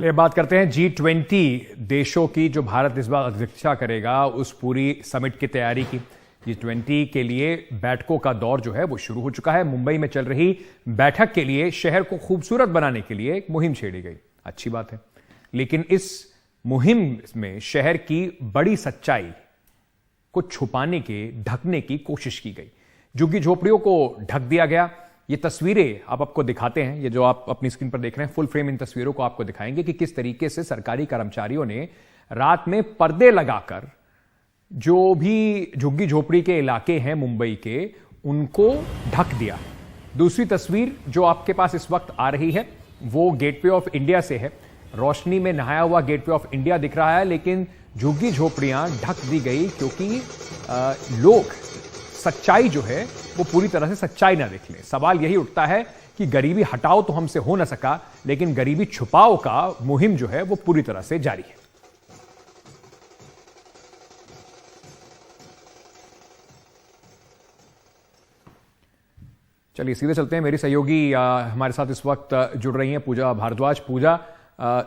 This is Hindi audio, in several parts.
चलिए बात करते हैं G20 देशों की जो भारत इस बार अध्यक्षता करेगा उस पूरी समिट की तैयारी की। G20 के लिए बैठकों का दौर जो है वो शुरू हो चुका है। मुंबई में चल रही बैठक के लिए शहर को खूबसूरत बनाने के लिए एक मुहिम छेड़ी गई। अच्छी बात है, लेकिन इस मुहिम में शहर की बड़ी सच्चाई को छुपाने के ढकने की कोशिश की गई। झुग्गी झोपड़ियों को ढक दिया गया। ये तस्वीरें आपको दिखाते हैं, ये जो आप अपनी स्क्रीन पर देख रहे हैं फुल फ्रेम इन तस्वीरों को आपको दिखाएंगे कि किस तरीके से सरकारी कर्मचारियों ने रात में पर्दे लगाकर जो भी झुग्गी झोपड़ी के इलाके हैं मुंबई के, उनको ढक दिया। दूसरी तस्वीर जो आपके पास इस वक्त आ रही है वो गेटवे ऑफ इंडिया से है। रोशनी में नहाया हुआ गेटवे ऑफ इंडिया दिख रहा है, लेकिन झुग्गी झोपड़ियां ढक दी गई क्योंकि लोग सच्चाई जो है वो पूरी तरह से सच्चाई ना देख लें। सवाल यही उठता है कि गरीबी हटाओ तो हमसे हो ना सका, लेकिन गरीबी छुपाओ का मुहिम जो है वो पूरी तरह से जारी है। चलिए सीधे चलते हैं। मेरी सहयोगी हमारे साथ इस वक्त जुड़ रही हैं पूजा भारद्वाज। पूजा,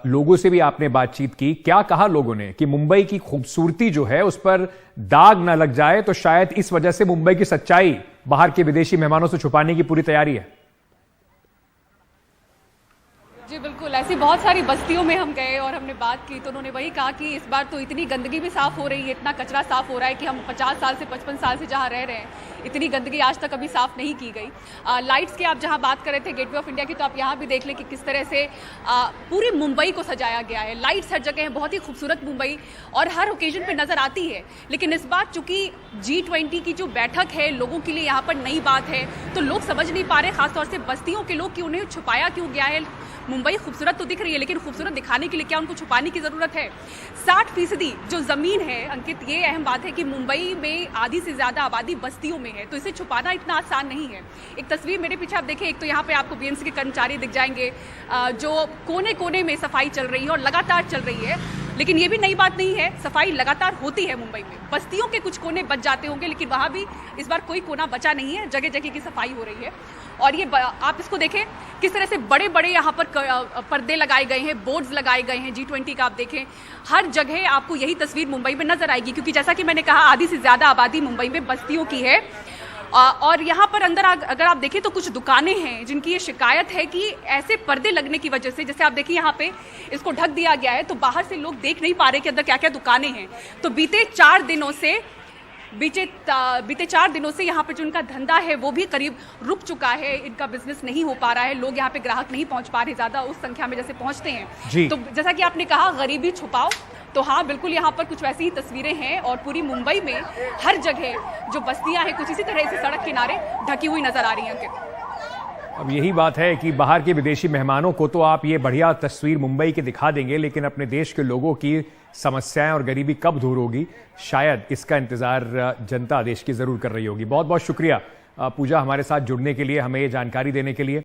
लोगों से भी आपने बातचीत की, क्या कहा लोगों ने कि मुंबई की खूबसूरती जो है उस पर दाग ना लग जाए, तो शायद इस वजह से मुंबई की सच्चाई बाहर के विदेशी मेहमानों से छुपाने की पूरी तैयारी है? जी बिल्कुल, ऐसी बहुत सारी बस्तियों में हम गए और हमने बात की तो उन्होंने वही कहा कि इस बार तो इतनी गंदगी भी साफ हो रही है, इतना कचरा साफ हो रहा है कि हम 50 साल से 55 साल से जहाँ रह रहे हैं इतनी गंदगी आज तक अभी साफ नहीं की गई। लाइट्स की आप जहाँ बात कर रहे थे गेटवे ऑफ इंडिया की, तो आप यहाँ भी देख लें कि किस तरह से पूरी मुंबई को सजाया गया है। लाइट्स हर जगह है, बहुत ही खूबसूरत मुंबई और हर ओकेजन पर नजर आती है। लेकिन इस बार चूंकि G20 की जो बैठक है लोगों के लिए यहाँ पर नई बात है, तो लोग समझ नहीं पा रहे, खासतौर से बस्तियों के लोग, कि उन्हें छुपाया क्यों गया है। मुंबई खूबसूरत तो दिख रही है, लेकिन खूबसूरत दिखाने के लिए क्या उनको छुपाने की जरूरत है? 60% जो जमीन है अंकित, ये अहम बात है कि मुंबई में आधी से ज्यादा आबादी बस्तियों में है, तो इसे छुपाना इतना आसान नहीं है। एक तस्वीर मेरे पीछे आप देखें, एक तो यहाँ पे आपको BMC के कर्मचारी दिख जाएंगे जो कोने कोने में सफाई चल रही है और लगातार चल रही है। लेकिन ये भी नई बात नहीं है, सफाई लगातार होती है मुंबई में। बस्तियों के कुछ कोने बच जाते होंगे, लेकिन वहां भी इस बार कोई कोना बचा नहीं है, जगह जगह की सफाई हो रही है। और ये आप इसको देखें किस तरह से बड़े बड़े यहाँ पर पर्दे लगाए गए हैं, बोर्ड्स लगाए गए हैं G20 का। आप देखें हर जगह आपको यही तस्वीर मुंबई में नजर आएगी, क्योंकि जैसा कि मैंने कहा आधी से ज्यादा आबादी मुंबई में बस्तियों की है। और यहाँ पर अंदर अगर आप देखें तो कुछ दुकानें हैं जिनकी ये शिकायत है कि ऐसे पर्दे लगने की वजह से, जैसे आप देखिए यहाँ पे इसको ढक दिया गया है, तो बाहर से लोग देख नहीं पा रहे कि अंदर क्या क्या दुकानें हैं। तो बीते 4 दिनों से यहाँ पे जो इनका धंधा है वो भी करीब रुक चुका है, इनका बिजनेस नहीं हो पा रहा है। लोग यहाँ पे ग्राहक नहीं पहुंच पा रहे ज्यादा उस संख्या में जैसे पहुंचते हैं। तो जैसा कि आपने कहा गरीबी छुपाओ, तो हाँ बिल्कुल यहाँ पर कुछ वैसी ही तस्वीरें हैं। और पूरी मुंबई में हर जगह जो बस्तियां हैं कुछ इसी तरह से सड़क किनारे ढकी हुई नजर आ रही हैं। अब यही बात है कि बाहर के विदेशी मेहमानों को तो आप ये बढ़िया तस्वीर मुंबई की दिखा देंगे, लेकिन अपने देश के लोगों की समस्याएं और गरीबी कब दूर होगी, शायद इसका इंतजार जनता देश की जरूर कर रही होगी। बहुत बहुत शुक्रिया पूजा हमारे साथ जुड़ने के लिए, हमें ये जानकारी देने के लिए।